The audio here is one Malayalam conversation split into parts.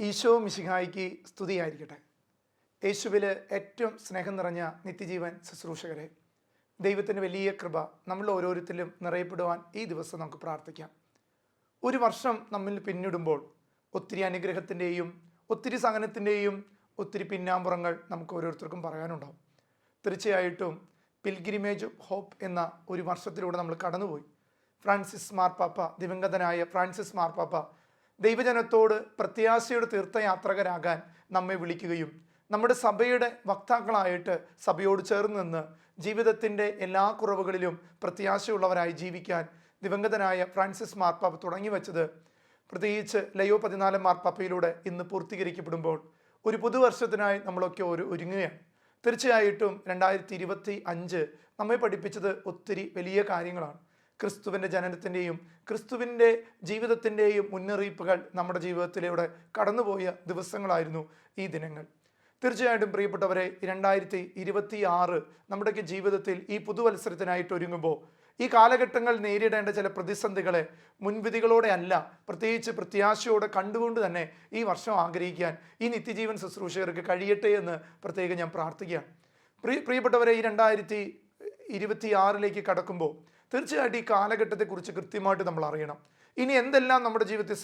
ഈശോ മിശിഹായിക്ക് സ്തുതിയായിരിക്കട്ടെ. യേശുവിൽ ഏറ്റവും സ്നേഹം നിറഞ്ഞ നിത്യജീവൻ ശുശ്രൂഷകരെ, ദൈവത്തിൻ്റെ വലിയ കൃപ നമ്മൾ ഓരോരുത്തരിലും നിറയപ്പെടുവാൻ ഈ ദിവസം നമുക്ക് പ്രാർത്ഥിക്കാം. ഒരു വർഷം നമ്മിൽ പിന്നിടുമ്പോൾ ഒത്തിരി അനുഗ്രഹത്തിൻ്റെയും ഒത്തിരി സഹനത്തിൻ്റെയും ഒത്തിരി പിന്നാമ്പുറങ്ങൾ നമുക്ക് ഓരോരുത്തർക്കും പറയാനുണ്ടാവും. തീർച്ചയായിട്ടും പിൽഗ്രിമേജ് ഹോപ്പ് എന്ന ഒരു വർഷത്തിലൂടെ നമ്മൾ കടന്നുപോയി. ഫ്രാൻസിസ് മാർപ്പാപ്പ, ദിവംഗതനായ ഫ്രാൻസിസ് മാർപ്പാപ്പ ദൈവജനത്തോട് പ്രത്യാശയുടെ തീർത്ഥയാത്രകരാകാൻ നമ്മെ വിളിക്കുകയും നമ്മുടെ സഭയുടെ വക്താക്കളായിട്ട് സഭയോട് ചേർന്ന് നിന്ന് ജീവിതത്തിൻ്റെ എല്ലാ കുറവുകളിലും പ്രത്യാശയുള്ളവരായി ജീവിക്കാൻ ദിവംഗതനായ ഫ്രാൻസിസ് മാർപ്പാപ്പ തുടങ്ങി വച്ചത് പ്രത്യേകിച്ച് ലയോ 14 മാർപ്പാപ്പയിലൂടെ ഇന്ന് പൂർത്തീകരിക്കപ്പെടുമ്പോൾ ഒരു പുതുവർഷത്തിനായി നമ്മളൊക്കെ ഒരുങ്ങുകയാണ്. തീർച്ചയായിട്ടും 2025 നമ്മെ പഠിപ്പിച്ചത് ഒത്തിരി വലിയ കാര്യങ്ങളാണ്. ക്രിസ്തുവിൻ്റെ ജനനത്തിൻ്റെയും ക്രിസ്തുവിൻ്റെ ജീവിതത്തിൻ്റെയും മുന്നറിയിപ്പുകൾ നമ്മുടെ ജീവിതത്തിലൂടെ കടന്നുപോയ ദിവസങ്ങളായിരുന്നു ഈ ദിനങ്ങൾ. തീർച്ചയായിട്ടും പ്രിയപ്പെട്ടവരെ, 2026 നമ്മുടെയൊക്കെ ജീവിതത്തിൽ ഈ പുതുവത്സരത്തിനായിട്ട് ഒരുങ്ങുമ്പോൾ ഈ കാലഘട്ടങ്ങൾ നേരിടേണ്ട ചില പ്രതിസന്ധികളെ മുൻവിധികളോടെ അല്ല, പ്രത്യേകിച്ച് പ്രത്യാശയോടെ കണ്ടുകൊണ്ട് തന്നെ ഈ വർഷം ആഗ്രഹിക്കാൻ ഈ നിത്യജീവൻ ശുശ്രൂഷകർക്ക് കഴിയട്ടെ എന്ന് പ്രത്യേകം ഞാൻ പ്രാർത്ഥിക്കുകയാണ്. പ്രിയപ്പെട്ടവരെ, ഈ 2026 കടക്കുമ്പോൾ തീർച്ചയായിട്ടും ഈ കാലഘട്ടത്തെക്കുറിച്ച് കൃത്യമായിട്ട് നമ്മൾ അറിയണം. ഇനി എന്തെല്ലാം നമ്മുടെ ജീവിതത്തിൽ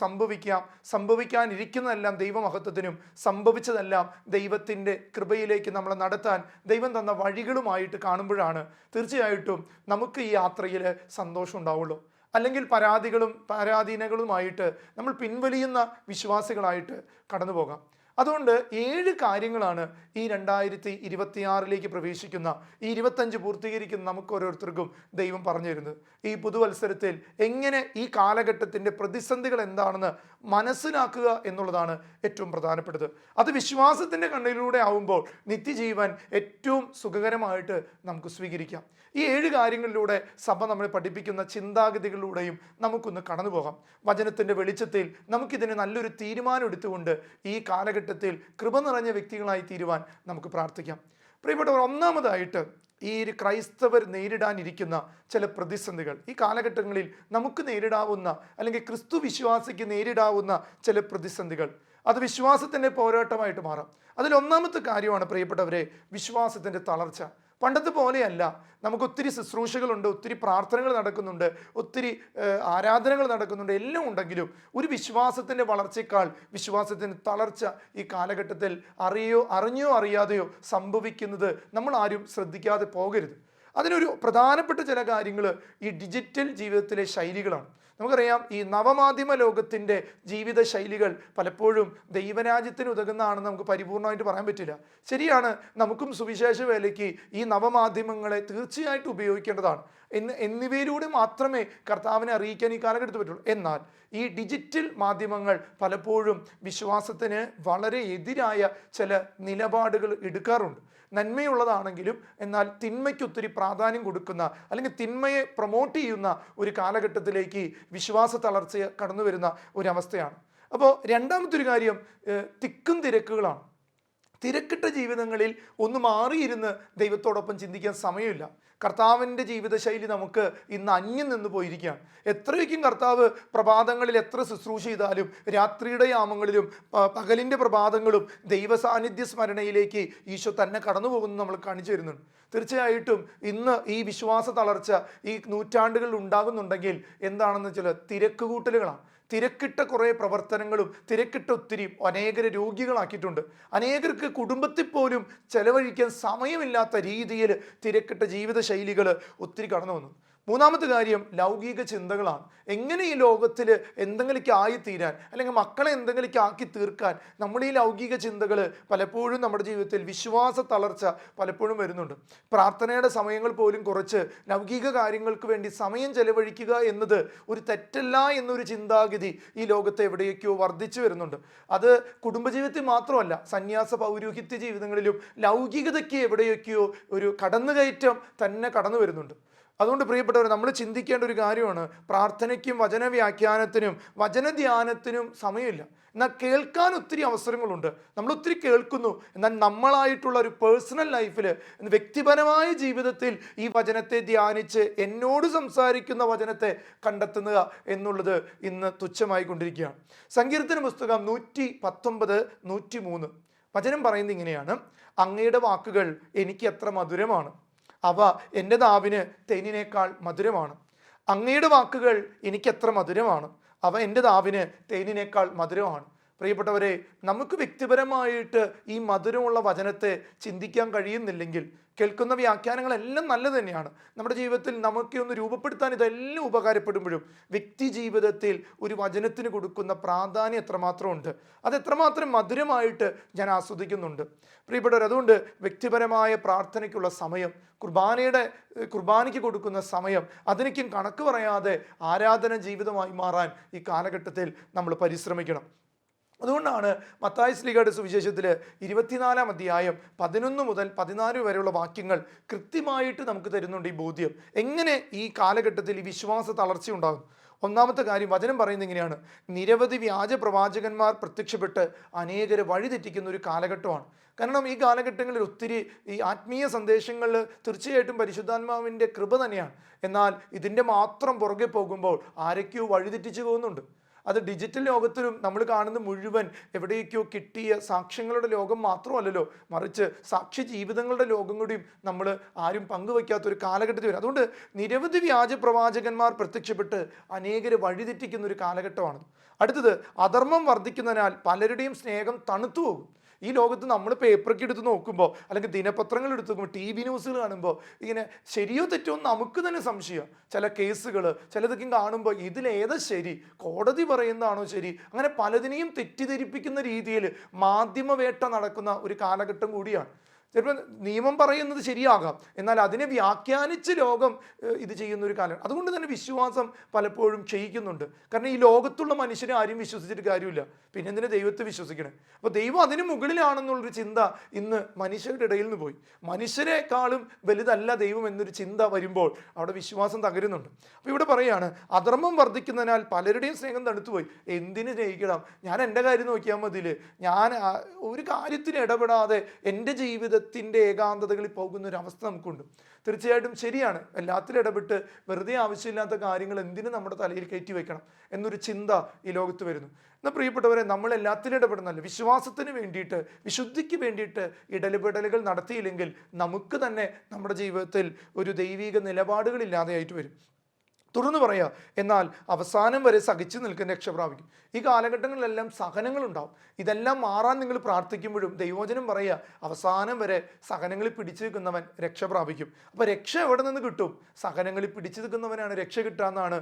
സംഭവിക്കാനിരിക്കുന്നതെല്ലാം ദൈവമഹത്വത്തിനും സംഭവിച്ചതെല്ലാം ദൈവത്തിൻ്റെ കൃപയിലേക്ക് നമ്മളെ നടത്താൻ ദൈവം തന്ന വഴികളുമായിട്ട് കാണുമ്പോഴാണ് തീർച്ചയായിട്ടും നമുക്ക് ഈ യാത്രയിൽ സന്തോഷം ഉണ്ടാവുള്ളൂ. അല്ലെങ്കിൽ പരാധീനകളുമായിട്ട് നമ്മൾ പിൻവലിയുന്ന വിശ്വാസികളായിട്ട് കടന്നു പോകാം. അതുകൊണ്ട് 7 കാര്യങ്ങളാണ് ഈ 2026 പ്രവേശിക്കുന്ന ഈ 25 പൂർത്തീകരിക്കുന്ന നമുക്ക് ഓരോരുത്തർക്കും ദൈവം പറഞ്ഞു തരുന്നത്. ഈ പുതുവത്സരത്തിൽ എങ്ങനെ ഈ കാലഘട്ടത്തിൻ്റെ പ്രതിസന്ധികൾ എന്താണെന്ന് മനസ്സിലാക്കുക എന്നുള്ളതാണ് ഏറ്റവും പ്രധാനപ്പെട്ടത്. അത് വിശ്വാസത്തിൻ്റെ കണ്ണിലൂടെ ആവുമ്പോൾ നിത്യജീവൻ ഏറ്റവും സുഖകരമായിട്ട് നമുക്ക് സ്വീകരിക്കാം. ഈ 7 കാര്യങ്ങളിലൂടെ സഭ നമ്മളെ പഠിപ്പിക്കുന്ന ചിന്താഗതികളിലൂടെയും നമുക്കൊന്ന് കടന്നു പോകാം. വചനത്തിൻ്റെ വെളിച്ചത്തിൽ നമുക്കിതിന് നല്ലൊരു തീരുമാനം എടുത്തുകൊണ്ട് ഈ കാലഘട്ടത്തിൽ കൃപ നിറഞ്ഞ വ്യക്തികളായി തീരുവാൻ നമുക്ക് പ്രാർത്ഥിക്കാം. പ്രിയപ്പെട്ടവർ, ഒന്നാമതായിട്ട് ഈ ക്രൈസ്തവർ നേരിടാനിരിക്കുന്ന ചില പ്രതിസന്ധികൾ, ഈ കാലഘട്ടങ്ങളിൽ നമുക്ക് നേരിടാവുന്ന അല്ലെങ്കിൽ ക്രിസ്തു വിശ്വാസിക്ക് നേരിടാവുന്ന ചില പ്രതിസന്ധികൾ, അത് വിശ്വാസത്തിൻ്റെ പോരാട്ടമായിട്ട് മാറാം. അതിലൊന്നാമത്തെ കാര്യമാണ് പ്രിയപ്പെട്ടവരെ, വിശ്വാസത്തിൻ്റെ തളർച്ച. പണ്ടത്തെ പോലെയല്ല. നമുക്ക് ഒത്തിരി ശുശ്രൂഷകളുണ്ട്, ഒത്തിരി പ്രാർത്ഥനകൾ നടക്കുന്നുണ്ട്, ഒത്തിരി ആരാധനകൾ നടക്കുന്നുണ്ട്, എല്ലാം ഉണ്ടെങ്കിലും ഒരു വിശ്വാസത്തിൻ്റെ വളർച്ചയേക്കാൾ വിശ്വാസത്തിൻ്റെ തളർച്ച ഈ കാലഘട്ടത്തിൽ അറിഞ്ഞോ അറിയാതെയോ സംഭവിക്കുന്നത് നമ്മൾ ആരും ശ്രദ്ധിക്കാതെ പോകരുത്. അതിനൊരു പ്രധാനപ്പെട്ട ചില കാര്യങ്ങൾ ഈ ഡിജിറ്റൽ ജീവിതത്തിലെ ശൈലികളാണ്. നമുക്കറിയാം, ഈ നവമാധ്യമ ലോകത്തിൻ്റെ ജീവിത ശൈലികൾ പലപ്പോഴും ദൈവരാജ്യത്തിന് ഉതകുന്നതാണെന്ന് നമുക്ക് പരിപൂർണമായിട്ട് പറയാൻ പറ്റില്ല. ശരിയാണ്, നമുക്കും സുവിശേഷ വേലയ്ക്ക് ഈ നവമാധ്യമങ്ങളെ തീർച്ചയായിട്ടും ഉപയോഗിക്കേണ്ടതാണ്. എന്നിവയിലൂടെ മാത്രമേ കർത്താവിനെ അറിയിക്കാൻ ഈ കാലഘട്ടത്തിൽ പറ്റുള്ളൂ. എന്നാൽ ഈ ഡിജിറ്റൽ മാധ്യമങ്ങൾ പലപ്പോഴും വിശ്വാസത്തിന് വളരെ എതിരായ ചില നിലപാടുകൾ എടുക്കാറുണ്ട്. നന്മയുള്ളതാണെങ്കിലും എന്നാൽ തിന്മയ്ക്ക് ഒത്തിരി പ്രാധാന്യം കൊടുക്കുന്ന അല്ലെങ്കിൽ തിന്മയെ പ്രൊമോട്ട് ചെയ്യുന്ന ഒരു കാലഘട്ടത്തിലേക്ക് വിശ്വാസ തളർച്ച കടന്നു വരുന്ന ഒരവസ്ഥയാണ്. അപ്പോൾ രണ്ടാമത്തെ ഒരു കാര്യം തിക്കും തിരക്കുകളാണ്. തിരക്കിട്ട ജീവിതങ്ങളിൽ ഒന്ന് മാറിയിരുന്ന് ദൈവത്തോടൊപ്പം ചിന്തിക്കാൻ സമയമില്ല. കർത്താവിൻ്റെ ജീവിതശൈലി നമുക്ക് ഇന്ന് അന്യം നിന്ന് പോയിരിക്കുകയാണ്. എത്രയൊക്കെയും കർത്താവ് പ്രഭാതങ്ങളിൽ എത്ര ശുശ്രൂഷ ചെയ്താലും രാത്രിയുടെ യാമങ്ങളിലും പകലിൻ്റെ പ്രഭാതങ്ങളും ദൈവ സാന്നിധ്യ സ്മരണയിലേക്ക് ഈശോ തന്നെ കടന്നു പോകുന്നത് നമ്മൾ കാണിച്ചു തരുന്നുണ്ട്. തീർച്ചയായിട്ടും ഇന്ന് ഈ വിശ്വാസ തളർച്ച ഈ നൂറ്റാണ്ടുകളിൽ ഉണ്ടാകുന്നുണ്ടെങ്കിൽ എന്താണെന്ന് വെച്ചാൽ തിരക്കുകൂട്ടലുകളാണ്. തിരക്കിട്ട കുറേ പ്രവർത്തനങ്ങളും തിരക്കിട്ട ഒത്തിരി അനേകരെ രോഗികളാക്കിയിട്ടുണ്ട്. അനേകർക്ക് കുടുംബത്തിൽ പോലും ചെലവഴിക്കാൻ സമയമില്ലാത്ത രീതിയിൽ തിരക്കിട്ട ജീവിത ശൈലികൾ ഒത്തിരി കടന്നു വന്നു. മൂന്നാമത്തെ കാര്യം ലൗകിക ചിന്തകളാണ്. എങ്ങനെ ഈ ലോകത്തിൽ എന്തെങ്കിലുമൊക്കെ ആയിത്തീരാൻ അല്ലെങ്കിൽ മക്കളെ എന്തെങ്കിലുമൊക്കെ ആക്കി തീർക്കാൻ നമ്മൾ ഈ ലൗകിക ചിന്തകൾ പലപ്പോഴും നമ്മുടെ ജീവിതത്തിൽ വിശ്വാസ തളർച്ച പലപ്പോഴും വരുന്നുണ്ട്. പ്രാർത്ഥനയുടെ സമയങ്ങൾ പോലും കുറച്ച് ലൗകിക കാര്യങ്ങൾക്ക് വേണ്ടി സമയം ചെലവഴിക്കുക എന്നത് ഒരു തെറ്റല്ല എന്നൊരു ചിന്താഗതി ഈ ലോകത്തെ എവിടെയൊക്കെയോ വർദ്ധിച്ചു വരുന്നുണ്ട്. അത് കുടുംബജീവിതത്തിൽ മാത്രമല്ല, സന്യാസ പൗരോഹിത്യ ജീവിതങ്ങളിലും ലൗകികതയ്ക്ക് എവിടെയൊക്കെയോ ഒരു കടന്നുകയറ്റം തന്നെ കടന്നു വരുന്നുണ്ട്. അതുകൊണ്ട് പ്രിയപ്പെട്ടവർ, നമ്മൾ ചിന്തിക്കേണ്ട ഒരു കാര്യമാണ്, പ്രാർത്ഥനയ്ക്കും വചനവ്യാഖ്യാനത്തിനും വചനധ്യാനത്തിനും സമയമില്ല. എന്നാൽ കേൾക്കാൻ ഒത്തിരി അവസരങ്ങളുണ്ട്. നമ്മൾ ഒത്തിരി കേൾക്കുന്നു. എന്നാൽ നമ്മളായിട്ടുള്ള ഒരു പേഴ്സണൽ ലൈഫിൽ, വ്യക്തിപരമായ ജീവിതത്തിൽ ഈ വചനത്തെ ധ്യാനിച്ച് എന്നോട് സംസാരിക്കുന്ന വചനത്തെ കണ്ടെത്തുക എന്നുള്ളത് ഇന്ന് തുച്ഛമായി കൊണ്ടിരിക്കുകയാണ്. സങ്കീർത്തന പുസ്തകം 119, 103 വചനം പറയുന്നത് ഇങ്ങനെയാണ്: അങ്ങയുടെ വാക്കുകൾ എനിക്ക് എത്ര മധുരമാണ്, അവ എൻ്റെ നാവിന് തേനിനേക്കാൾ മധുരമാണ്. അങ്ങയുടെ വാക്കുകൾ എനിക്ക് എത്ര മധുരമാണ്, അവ എൻ്റെ നാവിന് തേനിനേക്കാൾ മധുരമാണ്. പ്രിയപ്പെട്ടവരെ, നമുക്ക് വ്യക്തിപരമായിട്ട് ഈ മധുരമുള്ള വചനത്തെ ചിന്തിക്കാൻ കഴിയുന്നില്ലെങ്കിൽ, കേൾക്കുന്ന വ്യാഖ്യാനങ്ങളെല്ലാം നല്ലത് തന്നെയാണ്. നമ്മുടെ ജീവിതത്തിൽ നമുക്ക് ഒന്ന് രൂപപ്പെടുത്താൻ ഇതെല്ലാം ഉപകാരപ്പെടുമ്പോഴും വ്യക്തി ജീവിതത്തിൽ ഒരു വചനത്തിന് കൊടുക്കുന്ന പ്രാധാന്യം എത്രമാത്രം ഉണ്ട്, അതെത്രമാത്രം മധുരമായിട്ട് ഞാൻ ആസ്വദിക്കുന്നുണ്ട്. പ്രിയപ്പെട്ടവർ, അതുകൊണ്ട് വ്യക്തിപരമായ പ്രാർത്ഥനയ്ക്കുള്ള സമയം, കുർബാനയ്ക്ക് കൊടുക്കുന്ന സമയം, അതിനേക്കും കണക്ക് പറയാതെ ആരാധന ജീവിതമായി മാറാൻ ഈ കാലഘട്ടത്തിൽ നമ്മൾ പരിശ്രമിക്കണം. അതുകൊണ്ടാണ് മത്തായി ശ്ലീഹയുടെ സുവിശേഷത്തിൽ 24-ാം അധ്യായം 11 മുതൽ 14 വരെയുള്ള വാക്യങ്ങൾ കൃത്യമായിട്ട് നമുക്ക് തരുന്നുണ്ട് ഈ ബോധ്യം. എങ്ങനെ ഈ കാലഘട്ടത്തിൽ ഈ വിശ്വാസ തളർച്ച ഉണ്ടാകും. ഒന്നാമത്തെ കാര്യം, വചനം പറയുന്നത് ഇങ്ങനെയാണ്: നിരവധി വ്യാജ പ്രവാചകന്മാർ പ്രത്യക്ഷപ്പെട്ട് അനേകരെ വഴിതെറ്റിക്കുന്ന ഒരു കാലഘട്ടമാണ്. കാരണം ഈ കാലഘട്ടങ്ങളിൽ ഒത്തിരി ഈ ആത്മീയ സന്ദേശങ്ങൾ തീർച്ചയായിട്ടും പരിശുദ്ധാത്മാവിൻ്റെ കൃപ തന്നെയാണ്. എന്നാൽ ഇതിൻ്റെ മാത്രം പുറകെ പോകുമ്പോൾ ആരൊക്കെയോ വഴിതെറ്റിച്ചു പോകുന്നുണ്ട്. അത് ഡിജിറ്റൽ ലോകത്തിലും നമ്മൾ കാണുന്ന മുഴുവൻ എവിടേക്കോ കിട്ടിയ സാക്ഷ്യങ്ങളുടെ ലോകം മാത്രമല്ലല്ലോ, മറിച്ച് സാക്ഷ്യ ജീവിതങ്ങളുടെ ലോകം കൂടിയും നമ്മൾ ആരും പങ്കുവയ്ക്കാത്തൊരു കാലഘട്ടത്തിൽ വരും. അതുകൊണ്ട് നിരവധി വ്യാജ പ്രവാചകന്മാർ പ്രത്യക്ഷപ്പെട്ട് അനേകരെ വഴിതെറ്റിക്കുന്ന ഒരു കാലഘട്ടമാണ്. അടുത്തത്, അധർമ്മം വർദ്ധിക്കുന്നതിനാൽ പലരുടെയും സ്നേഹം തണുത്തു പോകും. ഈ ലോകത്ത് നമ്മൾ പേപ്പറൊക്കെ എടുത്ത് നോക്കുമ്പോൾ, അല്ലെങ്കിൽ ദിനപത്രങ്ങൾ എടുത്ത് നോക്കുമ്പോൾ, TV ന്യൂസുകൾ കാണുമ്പോൾ ഇങ്ങനെ ശരിയോ തെറ്റോ നമുക്ക് തന്നെ സംശയം. ചില കേസുകൾ ചിലതൊക്കെ കാണുമ്പോൾ ഇതിലേതാ ശരി, കോടതി പറയുന്നതാണോ ശരി, അങ്ങനെ പലതിനെയും തെറ്റിദ്ധരിപ്പിക്കുന്ന രീതിയിൽ മാധ്യമവേട്ട നടക്കുന്ന ഒരു കാലഘട്ടം കൂടിയാണ്. ചിലപ്പോൾ നിയമം പറയുന്നത് ശരിയാകാം, എന്നാൽ അതിനെ വ്യാഖ്യാനിച്ച് ലോകം ഇത് ചെയ്യുന്ന ഒരു കാലം. അതുകൊണ്ട് തന്നെ വിശ്വാസം പലപ്പോഴും ക്ഷയിക്കുന്നുണ്ട്. കാരണം ഈ ലോകത്തുള്ള മനുഷ്യരെ ആരും വിശ്വസിച്ചിട്ട് കാര്യമില്ല, പിന്നെ എന്തിനാ ദൈവത്തെ വിശ്വസിക്കണേ? അപ്പോൾ ദൈവം അതിന് മുകളിലാണെന്നുള്ളൊരു ചിന്ത ഇന്ന് മനുഷ്യരുടെ ഇടയിൽ നിന്ന് പോയി. മനുഷ്യരെക്കാളും വലുതല്ല ദൈവം എന്നൊരു ചിന്ത വരുമ്പോൾ അവിടെ വിശ്വാസം തകരുന്നുണ്ട്. അപ്പോൾ ഇവിടെ പറയുകയാണ്, അധർമ്മം വർദ്ധിക്കുന്നതിനാൽ പലരുടെയും സ്നേഹം തണുത്തുപോയി. എന്തിന് സ്നേഹിക്കണം? ഞാൻ എൻ്റെ കാര്യം നോക്കിയാൽ മതിയിൽ, ഞാൻ ഒരു കാര്യത്തിന് ഇടപെടാതെ എൻ്റെ ജീവിതത്തിൻ്റെ ഏകാന്തതകളിൽ പോകുന്ന ഒരു അവസ്ഥ നമുക്കുണ്ട്. തീർച്ചയായിട്ടും ശരിയാണ്, എല്ലാത്തിലും ഇടപെട്ട് വെറുതെ ആവശ്യമില്ലാത്ത കാര്യങ്ങൾ എന്തിനു നമ്മുടെ തലയിൽ കയറ്റി വെക്കണം എന്നൊരു ചിന്ത ഈ ലോകത്ത് വരുന്നു. എന്നാൽ പ്രിയപ്പെട്ടവരെ, നമ്മൾ എല്ലാത്തിലും ഇടപെടുന്നല്ല, വിശ്വാസത്തിന് വേണ്ടിയിട്ട്, വിശുദ്ധിക്ക് വേണ്ടിയിട്ട് ഇടപെടലുകൾ നടത്തിയില്ലെങ്കിൽ നമുക്ക് തന്നെ നമ്മുടെ ജീവിതത്തിൽ ഒരു ദൈവിക നിലപാടുകളില്ലാതെയായിട്ട് വരും. തുറന്നു പറയുക, എന്നാൽ അവസാനം വരെ സഹിച്ചു നിൽക്കുന്ന രക്ഷ പ്രാപിക്കും. ഈ കാലഘട്ടങ്ങളിലെല്ലാം സഹനങ്ങളുണ്ടാവും. ഇതെല്ലാം മാറാൻ നിങ്ങൾ പ്രാർത്ഥിക്കുമ്പോഴും ദൈവവചനം പറയുക, അവസാനം വരെ സഹനങ്ങളിൽ പിടിച്ചു നിൽക്കുന്നവൻ രക്ഷ പ്രാപിക്കും. അപ്പോൾ രക്ഷ എവിടെ നിന്ന് കിട്ടും? സഹനങ്ങളിൽ പിടിച്ചു നിൽക്കുന്നവനാണ് രക്ഷ കിട്ടാന്നാണ്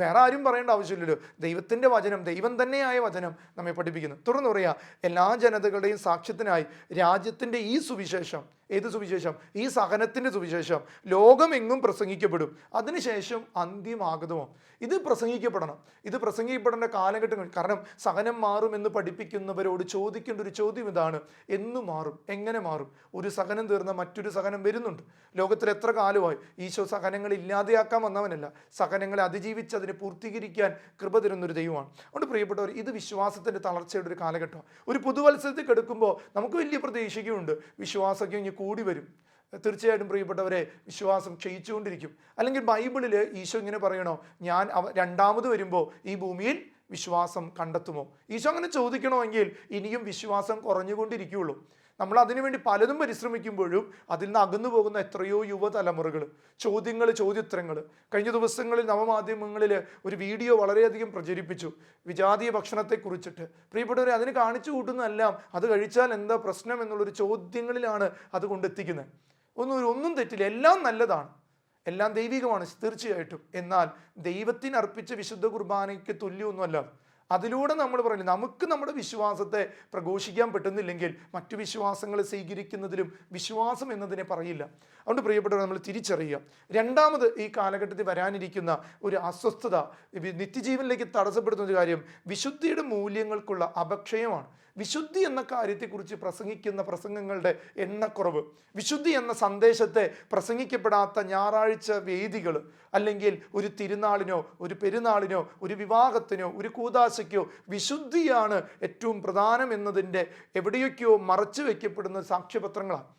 വേറെ ആരും പറയേണ്ട ആവശ്യമില്ലല്ലോ. ദൈവത്തിൻ്റെ വചനം, ദൈവം തന്നെയായ വചനം നമ്മെ പഠിപ്പിക്കുന്നു. തുറന്നു പറയുക, എല്ലാ ജനതകളുടെയും സാക്ഷ്യത്തിനായി രാജ്യത്തിൻ്റെ ഈ സുവിശേഷം, ഏത് സുവിശേഷം? ഈ സഹനത്തിൻ്റെ സുവിശേഷം ലോകമെങ്ങും പ്രസംഗിക്കപ്പെടും, അതിനുശേഷം അന്ത്യമാകുമോ? ഇത് പ്രസംഗിക്കപ്പെടണം. ഇത് പ്രസംഗിക്കപ്പെടേണ്ട കാലഘട്ടങ്ങൾ. കാരണം സഹനം മാറുമെന്ന് പഠിപ്പിക്കുന്നവരോട് ചോദിക്കേണ്ട ഒരു ചോദ്യം ഇതാണ്: എന്ന് മാറും? എങ്ങനെ മാറും? ഒരു സഹനം തീർന്ന മറ്റൊരു സഹനം വരുന്നുണ്ട്. ലോകത്തിൽ എത്ര കാലമായി ഈശോ സഹനങ്ങൾ ഇല്ലാതെയാക്കാൻ വന്നവനല്ല, സഹനങ്ങളെ അതിജീവിച്ച് അതിനെ പൂർത്തീകരിക്കാൻ കൃപ തരുന്നൊരു ദൈവമാണ്. അതുകൊണ്ട് പ്രിയപ്പെട്ടവർ, ഇത് വിശ്വാസത്തിൻ്റെ തളർച്ചയുടെ ഒരു കാലഘട്ടമാണ്. ഒരു പുതുവത്സരത്തിൽ കിടക്കുമ്പോൾ നമുക്ക് വലിയ പ്രതീക്ഷയുണ്ട്, വിശ്വാസമൊക്കെ ഇനി കൂടി വരും. തീർച്ചയായിട്ടും പ്രിയപ്പെട്ടവരെ, വിശ്വാസം ക്ഷയിച്ചുകൊണ്ടിരിക്കും. അല്ലെങ്കിൽ ബൈബിളിൽ ഈശോ ഇങ്ങനെ പറയണോ, ഞാൻ രണ്ടാമത് വരുമ്പോൾ ഈ ഭൂമിയിൽ വിശ്വാസം കണ്ടെത്തുമോ? ഈശോ അങ്ങനെ ചോദിക്കണമെങ്കിൽ ഇനിയും വിശ്വാസം കുറഞ്ഞുകൊണ്ടിരിക്കുകയുള്ളൂ. നമ്മൾ അതിനുവേണ്ടി പലതും പരിശ്രമിക്കുമ്പോഴും അതിൽ നിന്ന് അകന്നു പോകുന്ന എത്രയോ യുവതലമുറകൾ, ചോദ്യോത്തരങ്ങൾ. കഴിഞ്ഞ ദിവസങ്ങളിൽ നവമാധ്യമങ്ങളിൽ ഒരു വീഡിയോ വളരെയധികം പ്രചരിപ്പിച്ചു, വിജാതീയ ഭക്ഷണത്തെക്കുറിച്ചിട്ട്. പ്രിയപ്പെട്ടവരെ, അതിന് കാണിച്ചു കൂട്ടുന്നതെല്ലാം അത് കഴിച്ചാൽ എന്താ പ്രശ്നം എന്നുള്ളൊരു ചോദ്യങ്ങളിലാണ് അത് കൊണ്ടെത്തിക്കുന്നത്. ഒന്നും തെറ്റില്ല, എല്ലാം നല്ലതാണ്, എല്ലാം ദൈവികമാണ് തീർച്ചയായിട്ടും. എന്നാൽ ദൈവത്തിന് അർപ്പിച്ച വിശുദ്ധ കുർബാനയ്ക്ക് തുല്യമൊന്നുമല്ല. അതിലൂടെ നമ്മൾ പറയുന്നത്, നമുക്ക് നമ്മുടെ വിശ്വാസത്തെ പ്രഘോഷിക്കാൻ പറ്റുന്നില്ലെങ്കിൽ മറ്റു വിശ്വാസങ്ങൾ സ്വീകരിക്കുന്നതിലും വിശ്വാസം എന്നതിനെ പറയില്ല. അതുകൊണ്ട് പ്രിയപ്പെട്ടവർ, നമ്മൾ തിരിച്ചറിയുക. രണ്ടാമത്, ഈ കാലഘട്ടത്തിൽ വരാനിരിക്കുന്ന ഒരു അസ്വസ്ഥത, നിത്യജീവനിലേക്ക് തടസ്സപ്പെടുത്തുന്ന ഒരു കാര്യം വിശുദ്ധിയുടെ മൂല്യങ്ങൾക്കുള്ള അപക്ഷയമാണ്. വിശുദ്ധി എന്ന കാര്യത്തെക്കുറിച്ച് പ്രസംഗിക്കുന്ന പ്രസംഗങ്ങളുടെ എണ്ണക്കുറവ്, വിശുദ്ധി എന്ന സന്ദേശത്തെ പ്രസംഗിക്കപ്പെടാത്ത ഞായറാഴ്ച വേദികൾ, അല്ലെങ്കിൽ ഒരു തിരുനാളിനോ ഒരു പെരുന്നാളിനോ ഒരു വിവാഹത്തിനോ ഒരു കൂദാശയ്ക്കോ വിശുദ്ധിയാണ് ഏറ്റവും പ്രധാനം എന്നതിൻ്റെ എവിടെയൊക്കെയോ മറച്ചു വയ്ക്കപ്പെടുന്ന സാക്ഷ്യപത്രങ്ങളാണ്.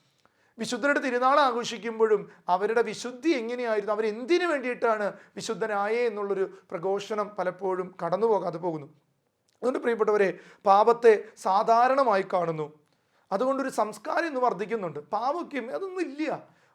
വിശുദ്ധരുടെ തിരുനാൾ ആഘോഷിക്കുമ്പോഴും അവരുടെ വിശുദ്ധി എങ്ങനെയായിരുന്നു, അവരെന്തിനു വേണ്ടിയിട്ടാണ് വിശുദ്ധനായേ എന്നുള്ളൊരു പ്രഘോഷണം പലപ്പോഴും കടന്നു പോകാതെ പോകുന്നു. അതുകൊണ്ട് പ്രിയപ്പെട്ടവരെ, പാപത്തെ സാധാരണമായി കാണുന്നു. അതുകൊണ്ടൊരു സംസ്കാരം ഇന്ന് വർദ്ധിക്കുന്നുണ്ട്. പാപമൊക്കെ അതൊന്നും ഇല്ല,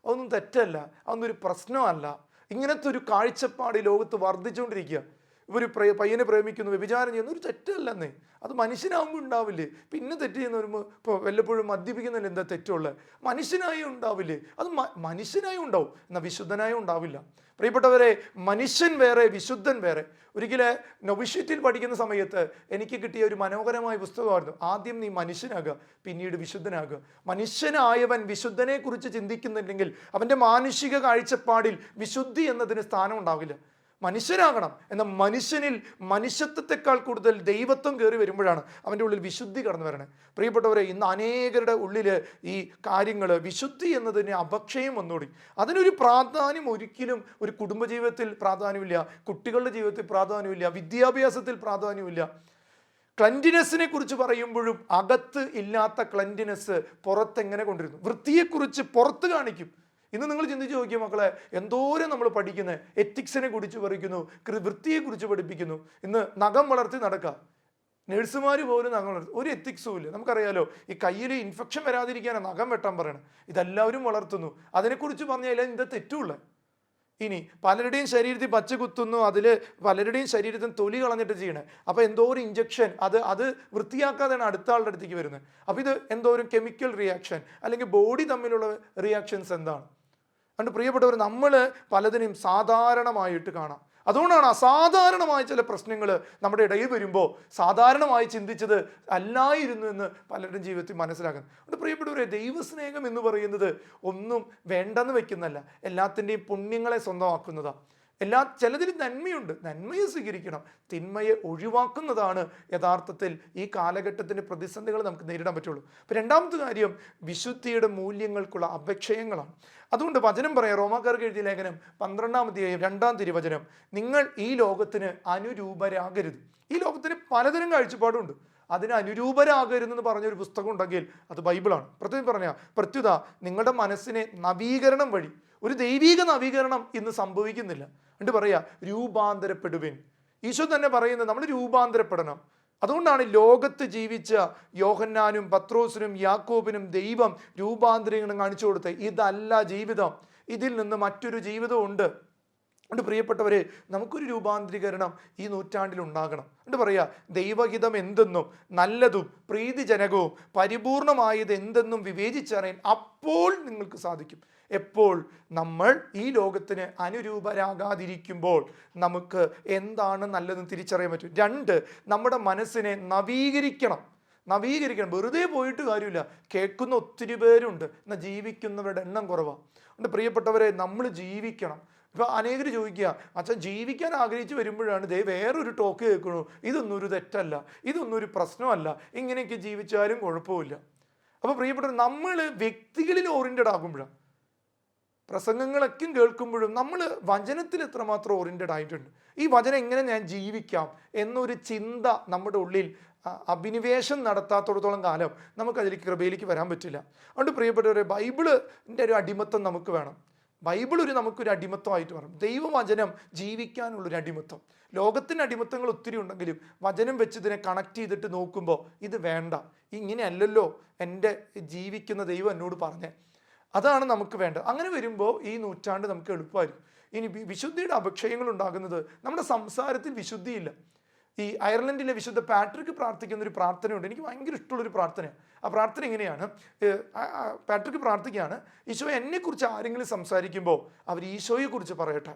അതൊന്നും തെറ്റല്ല, അതൊന്നും ഒരു പ്രശ്നമല്ല. ഇങ്ങനത്തെ ഒരു കാഴ്ചപ്പാട് ഈ ലോകത്ത് വർദ്ധിച്ചുകൊണ്ടിരിക്കുക. ഒരു പയ്യനെ പ്രേമിക്കുന്നു, വ്യഭിചാരം ചെയ്യുന്ന ഒരു തെറ്റല്ലെന്നേ, അത് മനുഷ്യനാകുമ്പോൾ ഉണ്ടാവില്ലേ. പിന്നെ തെറ്റ് ചെയ്യുന്ന വരുമ്പോൾ ഇപ്പോൾ വല്ലപ്പോഴും മദ്യപിക്കുന്നതിൽ എന്താ തെറ്റുള്ളത്? മനുഷ്യനായി ഉണ്ടാവില്ലേ, അത് മനുഷ്യനായി ഉണ്ടാവും, എന്നാൽ വിശുദ്ധനായി ഉണ്ടാവില്ല. പ്രിയപ്പെട്ടവരെ, മനുഷ്യൻ വേറെ വിശുദ്ധൻ വേറെ. ഒരിക്കലെ നൊവിഷ്യറ്റിൽ പഠിക്കുന്ന സമയത്ത് എനിക്ക് കിട്ടിയ ഒരു മനോഹരമായ പുസ്തകമായിരുന്നു. ആദ്യം നീ മനുഷ്യനാകുക, പിന്നീട് വിശുദ്ധനാകുക. മനുഷ്യനായവൻ വിശുദ്ധനെ കുറിച്ച് ചിന്തിക്കുന്നുണ്ടെങ്കിൽ അവൻ്റെ മാനുഷിക കാഴ്ചപ്പാടിൽ വിശുദ്ധി എന്നതിന് സ്ഥാനം ഉണ്ടാവില്ല. മനുഷ്യനാകണം. എന്നാൽ മനുഷ്യനിൽ മനുഷ്യത്വത്തെക്കാൾ കൂടുതൽ ദൈവത്വം കയറി വരുമ്പോഴാണ് അവൻ്റെ ഉള്ളിൽ വിശുദ്ധി കടന്നു വരണേ. പ്രിയപ്പെട്ടവരെ, ഇന്ന് അനേകരുടെ ഉള്ളിൽ ഈ കാര്യങ്ങൾ, വിശുദ്ധി എന്നതിന് അപക്ഷയം വന്നുകൂടി. അതിനൊരു പ്രാധാന്യം ഒരിക്കലും ഒരു കുടുംബജീവിതത്തിൽ പ്രാധാന്യമില്ല, കുട്ടികളുടെ ജീവിതത്തിൽ പ്രാധാന്യമില്ല, വിദ്യാഭ്യാസത്തിൽ പ്രാധാന്യമില്ല. ക്ലൻഡിനെസ്സിനെ കുറിച്ച് പറയുമ്പോഴും അകത്ത് ഇല്ലാത്ത ക്ലൻഡിനെസ് പുറത്തെങ്ങനെ കൊണ്ടിരുന്നു. വൃത്തിയെക്കുറിച്ച് പുറത്ത് കാണിക്കും. ഇന്ന് നിങ്ങൾ ചിന്തിച്ച് നോക്കിയ മക്കളെ, എന്തോരം നമ്മൾ പഠിക്കുന്നത്, എത്തിക്സിനെ കുറിച്ച് പഠിക്കുന്നു, വൃത്തിയെക്കുറിച്ച് പഠിപ്പിക്കുന്നു. ഇന്ന് നഖം വളർത്തി നടക്കുക, നഴ്സുമാർ പോലും നഖം വളർത്തി, ഒരു എത്തിക്സും ഇല്ല. നമുക്കറിയാലോ, ഈ കയ്യിൽ ഇൻഫെക്ഷൻ വരാതിരിക്കാനാണ് നഖം വെട്ടാൻ പറയണം. ഇതെല്ലാവരും വളർത്തുന്നു, അതിനെക്കുറിച്ച് പറഞ്ഞാൽ എന്താ തെറ്റുള്ള? ഇനി പലരുടെയും ശരീരത്തിൽ പച്ച കുത്തുന്നു, അതിൽ പലരുടെയും ശരീരത്തിൽ തൊലി കളഞ്ഞിട്ട് ചെയ്യണേ. അപ്പോൾ എന്തോരം ഇഞ്ചക്ഷൻ, അത് വൃത്തിയാക്കാതെയാണ് അടുത്ത ആളുടെ അടുത്തേക്ക് വരുന്നത്. അപ്പോൾ ഇത് എന്തോരം കെമിക്കൽ റിയാക്ഷൻ, അല്ലെങ്കിൽ ബോഡി തമ്മിലുള്ള റിയാക്ഷൻസ് എന്താണ്? അതുകൊണ്ട് പ്രിയപ്പെട്ടവർ, നമ്മൾ പലതിനെയും സാധാരണമായിട്ട് കാണാം. അതുകൊണ്ടാണ് അസാധാരണമായ ചില പ്രശ്നങ്ങൾ നമ്മുടെ ഇടയിൽ വരുമ്പോൾ സാധാരണമായി ചിന്തിച്ചത് അല്ലായിരുന്നു എന്ന് പലരുടെയും ജീവിതത്തിൽ മനസ്സിലാക്കുന്നത്. അതുകൊണ്ട് പ്രിയപ്പെട്ടവരെ, ദൈവസ്നേഹം എന്ന് പറയുന്നത് ഒന്നും വേണ്ടെന്ന് വെക്കുന്നല്ല, എല്ലാത്തിൻ്റെയും പുണ്യങ്ങളെ സ്വന്തമാക്കുന്നതാണ്. ചിലതിൽ നന്മയുണ്ട്, നന്മയെ സ്വീകരിക്കണം, തിന്മയെ ഒഴിവാക്കുന്നതാണ് യഥാർത്ഥത്തിൽ ഈ കാലഘട്ടത്തിൻ്റെ പ്രതിസന്ധികൾ നമുക്ക് നേരിടാൻ പറ്റുള്ളൂ. അപ്പോൾ രണ്ടാമത്തെ കാര്യം വിശുദ്ധിയുടെ മൂല്യങ്ങൾക്കുള്ള അപക്ഷയങ്ങളാണ്. അതുകൊണ്ട് വചനം പറയാം, റോമാക്കാർക്ക് എഴുതിയ ലേഖനം 12-ാം അധ്യായം 2-ാം തിരുവചനം, നിങ്ങൾ ഈ ലോകത്തിന് അനുരൂപരാകരുത്. ഈ ലോകത്തിന് പലതരം കാഴ്ചപ്പാടുണ്ട്, അതിന് അനുരൂപരാകരുതെന്ന് പറഞ്ഞൊരു പുസ്തകം ഉണ്ടെങ്കിൽ അത് ബൈബിളാണ്. പ്രത്യുത നിങ്ങളുടെ മനസ്സിനെ നവീകരണം വഴി, ഒരു ദൈവീക നവീകരണം ഇന്ന് സംഭവിക്കുന്നില്ല. എന്നിട്ട് പറയാ, രൂപാന്തരപ്പെടുവിൻ. ഈശോ തന്നെ പറയുന്നത് നമ്മൾ രൂപാന്തരപ്പെടണം. അതുകൊണ്ടാണ് ലോകത്ത് ജീവിച്ച യോഹന്നാനും പത്രോസിനും യാക്കോബിനും ദൈവം രൂപാന്തരീകരണം കാണിച്ചു കൊടുത്തത്. ഇതല്ല ജീവിതം, ഇതിൽ നിന്ന് മറ്റൊരു ജീവിതം ഉണ്ട്. അതുകൊണ്ട് പ്രിയപ്പെട്ടവരെ, നമുക്കൊരു രൂപാന്തരീകരണം ഈ നൂറ്റാണ്ടിൽ ഉണ്ടാകണം. എന്നിട്ട് പറയാ, ദൈവഹിതം എന്തെന്നും നല്ലതും പ്രീതിജനകവും പരിപൂർണമായത് എന്തെന്നും വിവേചിച്ചറിയാൻ അപ്പോൾ നിങ്ങൾക്ക് സാധിക്കും. എപ്പോൾ? നമ്മൾ ഈ ലോകത്തിന് അനുരൂപരാകാതിരിക്കുമ്പോൾ നമുക്ക് എന്താണ് നല്ലതെന്ന് തിരിച്ചറിയാൻ പറ്റും. 2, നമ്മുടെ മനസ്സിനെ നവീകരിക്കണം. വെറുതെ പോയിട്ട് കാര്യമില്ല. കേൾക്കുന്ന ഒത്തിരി പേരുണ്ട്, എന്നാൽ ജീവിക്കുന്നവരുടെ എണ്ണം കുറവാണ്. അതുകൊണ്ട് പ്രിയപ്പെട്ടവരെ, നമ്മൾ ജീവിക്കണം. ഇപ്പോൾ അനേകർ ചോദിക്കുക, അച്ഛൻ ജീവിക്കാൻ ആഗ്രഹിച്ച് വരുമ്പോഴാണ് വേറൊരു ടോക്ക് കേൾക്കണു, ഇതൊന്നും ഒരു തെറ്റല്ല, ഇതൊന്നും ഒരു പ്രശ്നമല്ല, ഇങ്ങനെയൊക്കെ ജീവിച്ചാലും കുഴപ്പമില്ല. അപ്പോൾ പ്രിയപ്പെട്ടവർ, നമ്മൾ വ്യക്തികളിൽ ഓറിയൻറ്റഡ് ആകുമ്പോഴാണ്, പ്രസംഗങ്ങളൊക്കെ കേൾക്കുമ്പോഴും നമ്മൾ വചനത്തിൽ എത്രമാത്രം ഓറിയൻറ്റഡ് ആയിട്ടുണ്ട്, ഈ വചനം എങ്ങനെ ഞാൻ ജീവിക്കാം എന്നൊരു ചിന്ത നമ്മുടെ ഉള്ളിൽ അഭിനിവേശം നടത്താത്തോടത്തോളം കാലം നമുക്കതിലേക്ക് കൃപയിലേക്ക് വരാൻ പറ്റില്ല. അതുകൊണ്ട് പ്രിയപ്പെട്ടവരെ, ബൈബിളിൻ്റെ ഒരു അടിമത്തം നമുക്ക് വേണം. ബൈബിൾ നമുക്കൊരു അടിമത്തമായിട്ട് വേണം. ദൈവവചനം ജീവിക്കാനുള്ളൊരു അടിമത്തം. ലോകത്തിൻ്റെ അടിമത്തങ്ങൾ ഒത്തിരി ഉണ്ടെങ്കിലും വചനം വെച്ച് ഇതിനെ കണക്ട് ചെയ്തിട്ട് നോക്കുമ്പോൾ ഇത് വേണ്ട, ഇങ്ങനെയല്ലല്ലോ എൻ്റെ ജീവിക്കുന്ന ദൈവം എന്നോട് പറഞ്ഞേ, അതാണ് നമുക്ക് വേണ്ടത്. അങ്ങനെ വരുമ്പോൾ ഈ നൂറ്റാണ്ട് നമുക്ക് എളുപ്പമായിരിക്കും. ഇനി വിശുദ്ധിയുടെ അപക്ഷയങ്ങൾ ഉണ്ടാകുന്നത് നമ്മുടെ സംസാരത്തിൽ വിശുദ്ധിയില്ല. ഈ അയർലൻഡിലെ വിശുദ്ധ പാട്രിക് പ്രാർത്ഥിക്കുന്ന ഒരു പ്രാർത്ഥനയുണ്ട്, എനിക്ക് ഭയങ്കര ഇഷ്ടമുള്ളൊരു പ്രാർത്ഥനയാണ്. ആ പ്രാർത്ഥന എങ്ങനെയാണ്? പാട്രിക് പ്രാർത്ഥിക്കുകയാണ്, ഈശോ എന്നെക്കുറിച്ച് ആരെങ്കിലും സംസാരിക്കുമ്പോൾ അവർ ഈശോയെക്കുറിച്ച് പറയട്ടെ,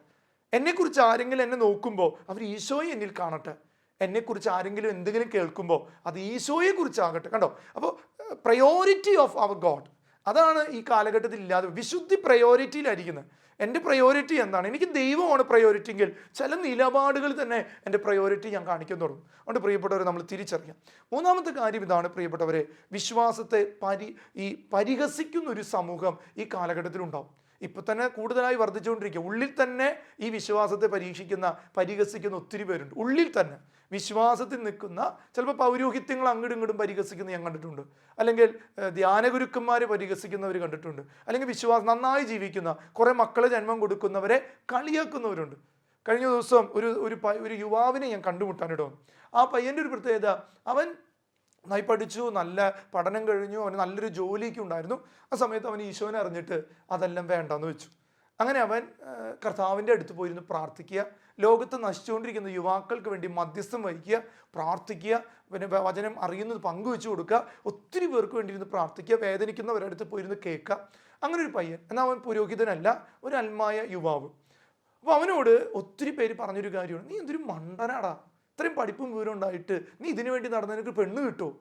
എന്നെക്കുറിച്ച് ആരെങ്കിലും എന്നെ നോക്കുമ്പോൾ അവർ ഈശോയെ എന്നിൽ കാണട്ടെ, എന്നെക്കുറിച്ച് ആരെങ്കിലും എന്തെങ്കിലും കേൾക്കുമ്പോൾ അത് ഈശോയെക്കുറിച്ചാകട്ടെ. കണ്ടോ? അപ്പോൾ പ്രയോറിറ്റി ഓഫ് അവർ ഗോഡ്, അതാണ് ഈ കാലഘട്ടത്തിൽ ഇല്ലാതെ. വിശുദ്ധി പ്രയോറിറ്റിയിലായിരിക്കുന്നത്. എൻ്റെ പ്രയോറിറ്റി എന്താണ്? എനിക്ക് ദൈവമാണ് പ്രയോറിറ്റി എങ്കിൽ ചില നിലപാടുകൾ തന്നെ എൻ്റെ പ്രയോറിറ്റി ഞാൻ കാണിക്കാൻ തുടങ്ങും. അതുകൊണ്ട് പ്രിയപ്പെട്ടവരെ, നമ്മൾ തിരിച്ചറിയാം. മൂന്നാമത്തെ കാര്യം ഇതാണ് പ്രിയപ്പെട്ടവരെ, വിശ്വാസത്തെ പരിഹസിക്കുന്ന ഒരു സമൂഹം ഈ കാലഘട്ടത്തിൽ ഉണ്ടാവും. ഇപ്പം തന്നെ കൂടുതലായി വർദ്ധിച്ചുകൊണ്ടിരിക്കുക. ഉള്ളിൽ തന്നെ ഈ വിശ്വാസത്തെ പരിഹസിക്കുന്ന ഒത്തിരി പേരുണ്ട്. ഉള്ളിൽ തന്നെ വിശ്വാസത്തിൽ നിൽക്കുന്ന, ചിലപ്പോൾ പൗരോഹിത്യങ്ങൾ അങ്ങോട്ടും ഇങ്ങോട്ടും പരിഹസിക്കുന്നത് ഞാൻ കണ്ടിട്ടുണ്ട്. അല്ലെങ്കിൽ ധ്യാനഗുരുക്കന്മാരെ പരിഹസിക്കുന്നവർ കണ്ടിട്ടുണ്ട്. അല്ലെങ്കിൽ വിശ്വാസം നന്നായി ജീവിക്കുന്ന കുറേ മക്കളെ ജന്മം കൊടുക്കുന്നവരെ കളിയാക്കുന്നവരുണ്ട്. കഴിഞ്ഞ ദിവസം ഒരു യുവാവിനെ ഞാൻ കണ്ടുമുട്ടാനിട. ആ പയ്യൻ്റെ ഒരു പ്രത്യേകത, അവൻ നന്നായി പഠിച്ചു, നല്ല പഠനം കഴിഞ്ഞു, അവന് നല്ലൊരു ജോലിക്ക് ഉണ്ടായിരുന്നു. ആ സമയത്ത് അവൻ ഈശോനെ അറിഞ്ഞിട്ട് അതെല്ലാം വേണ്ടെന്ന് വെച്ചു. അങ്ങനെ അവൻ കർത്താവിൻ്റെ അടുത്ത് പോയിരുന്ന് പ്രാർത്ഥിക്കുക, ലോകത്ത് നശിച്ചുകൊണ്ടിരിക്കുന്ന യുവാക്കൾക്ക് വേണ്ടി മധ്യസ്ഥം വഹിക്കുക, പ്രാർത്ഥിക്കുക, പിന്നെ വചനം അറിയുന്നത് പങ്കുവെച്ചു കൊടുക്കുക, ഒത്തിരി പേർക്ക് വേണ്ടി ഇരുന്ന് പ്രാർത്ഥിക്കുക, വേദനിക്കുന്നവരുടെ അടുത്ത് പോയിരുന്ന് കേൾക്കുക. അങ്ങനെ ഒരു പയ്യൻ. എന്നാൽ അവൻ പുരോഹിതനല്ല, ഒരു അൽമായ യുവാവ്. അപ്പോൾ അവനോട് ഒത്തിരി പേര് പറഞ്ഞൊരു കാര്യമാണ്, നീ എന്തൊരു മണ്ടനാടാ, ഇത്രയും പഠിപ്പും വിവരം ഉണ്ടായിട്ട് നീ ഇതിനു വേണ്ടി നടന്ന നിനക്ക് പെണ്ണ് കിട്ടുമോ?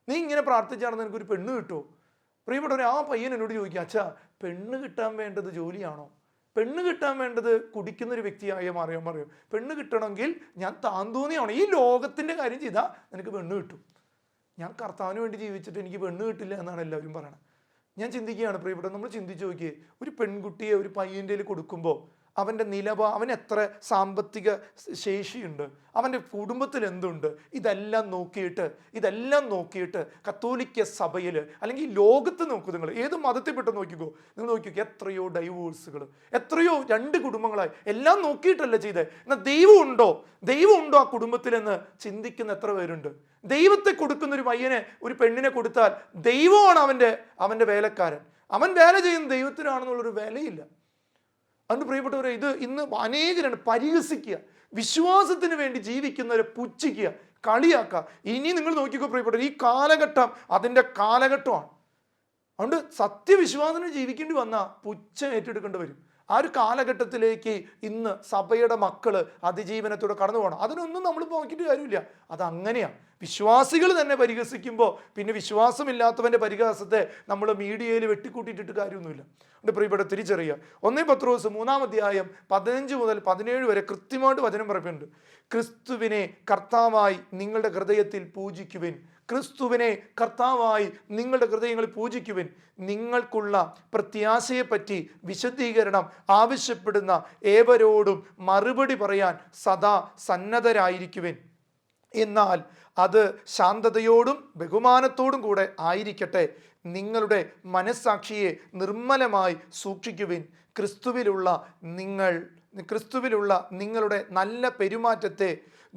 നീ ഇങ്ങനെ പ്രാർത്ഥിച്ചാണെന്ന് നിനക്കൊരു പെണ്ണ് കിട്ടുമോ? പ്രിയപ്പെട്ടവരെ, ആ പയ്യൻ എന്നോട് ചോദിക്കുക, അച്ഛാ, പെണ്ണ് കിട്ടാൻ വേണ്ടത് ജോലിയാണോ? പെണ്ണ് കിട്ടാൻ വേണ്ടത് കുടിക്കുന്നൊരു വ്യക്തിയായ മാറിയോ? പെണ്ണ് കിട്ടണമെങ്കിൽ ഞാൻ താന്തോന്നിയാണ്, ഈ ലോകത്തിൻ്റെ കാര്യം ചെയ്താൽ നിനക്ക് പെണ്ണ് കിട്ടും. ഞാൻ കർത്താവിന് വേണ്ടി ജീവിച്ചിട്ട് എനിക്ക് പെണ്ണ് കിട്ടില്ല എന്നാണ് എല്ലാവരും പറയണത്. ഞാൻ ചിന്തിക്കുകയാണ് പ്രിയപ്പെട്ടവർ, നമ്മൾ ചിന്തിച്ച് നോക്കിയേ, ഒരു പെൺകുട്ടിയെ ഒരു പയ്യൻ്റെ കയ്യിൽ കൊടുക്കുമ്പോൾ അവൻ്റെ അവൻ എത്ര സാമ്പത്തിക ശേഷിയുണ്ട്, അവൻ്റെ കുടുംബത്തിൽ എന്തുണ്ട്, ഇതെല്ലാം നോക്കിയിട്ട് കത്തോലിക്ക സഭയിൽ അല്ലെങ്കിൽ ലോകത്ത് നോക്കൂ, നിങ്ങൾ ഏത് മതത്തിൽപ്പെട്ട് നോക്കിക്കോ, നിങ്ങൾ നോക്കിക്കോ, എത്രയോ ഡൈവോഴ്സുകൾ, എത്രയോ 2 കുടുംബങ്ങളായി, എല്ലാം നോക്കിയിട്ടല്ല ചെയ്തത്. എന്നാൽ ദൈവമുണ്ടോ ആ കുടുംബത്തിലെന്ന് ചിന്തിക്കുന്ന എത്ര പേരുണ്ട്? ദൈവത്തെ കൊടുക്കുന്ന ഒരു പയ്യനെ, ഒരു പെണ്ണിനെ കൊടുത്താൽ ദൈവമാണ് അവൻ്റെ വേലക്കാരൻ, അവൻ വേല ചെയ്യുന്ന ദൈവത്തിനാണെന്നുള്ളൊരു വിലയില്ല. അതുകൊണ്ട് പ്രിയപ്പെട്ടവരെ, ഇത് ഇന്ന് അനേകരാണ് പരിഹസിക്കുക, വിശ്വാസത്തിന് വേണ്ടി ജീവിക്കുന്നവരെ പുച്ഛിക്കുക, കളിയാക്കുക. ഇനി നിങ്ങൾ നോക്കിക്കോ പ്രിയപ്പെട്ടവർ, ഈ കാലഘട്ടം അതിൻ്റെ കാലഘട്ടമാണ്. അതുകൊണ്ട് സത്യവിശ്വാസത്തിന് ജീവിക്കേണ്ടി വന്നാൽ പുച്ഛം ഏറ്റെടുക്കേണ്ടി വരും. ആ ഒരു കാലഘട്ടത്തിലേക്ക് ഇന്ന് സഭയുടെ മക്കള് അതിജീവനത്തോടെ കടന്നു പോകണം. അതിനൊന്നും നമ്മൾ നോക്കിയിട്ട് കാര്യമില്ല, അതങ്ങനെയാണ്. വിശ്വാസികൾ തന്നെ പരിഹസിക്കുമ്പോൾ പിന്നെ വിശ്വാസമില്ലാത്തവൻ്റെ പരിഹാസത്തെ നമ്മൾ മീഡിയയിൽ വെട്ടിക്കൂട്ടിയിട്ടിട്ട് കാര്യമൊന്നുമില്ല. അതുകൊണ്ട് പ്രിയപ്പെട്ട തിരിച്ചറിയുക, 1 പത്രോസ് 3-ാം അധ്യായം 15 മുതൽ 17 വരെ കൃത്യമായിട്ട് വചനം പറയുന്നുണ്ട്. ക്രിസ്തുവിനെ കർത്താവായി നിങ്ങളുടെ ഹൃദയത്തിൽ പൂജിക്കുവിൻ. ക്രിസ്തുവിനെ കർത്താവായി നിങ്ങളുടെ ഹൃദയങ്ങളിൽ പൂജിക്കുവിൻ. നിങ്ങൾക്കുള്ള പ്രത്യാശയെപ്പറ്റി വിശദീകരണം ആവശ്യപ്പെടുന്ന ഏവരോടും മറുപടി പറയാൻ സദാ സന്നദ്ധരായിരിക്കുവിൻ. എന്നാൽ അത് ശാന്തതയോടും ബഹുമാനത്തോടും കൂടെ ആയിരിക്കട്ടെ. നിങ്ങളുടെ മനസ്സാക്ഷിയെ നിർമ്മലമായി സൂക്ഷിക്കുവിൻ. ക്രിസ്തുവിലുള്ള നിങ്ങളുടെ നല്ല പെരുമാറ്റത്തെ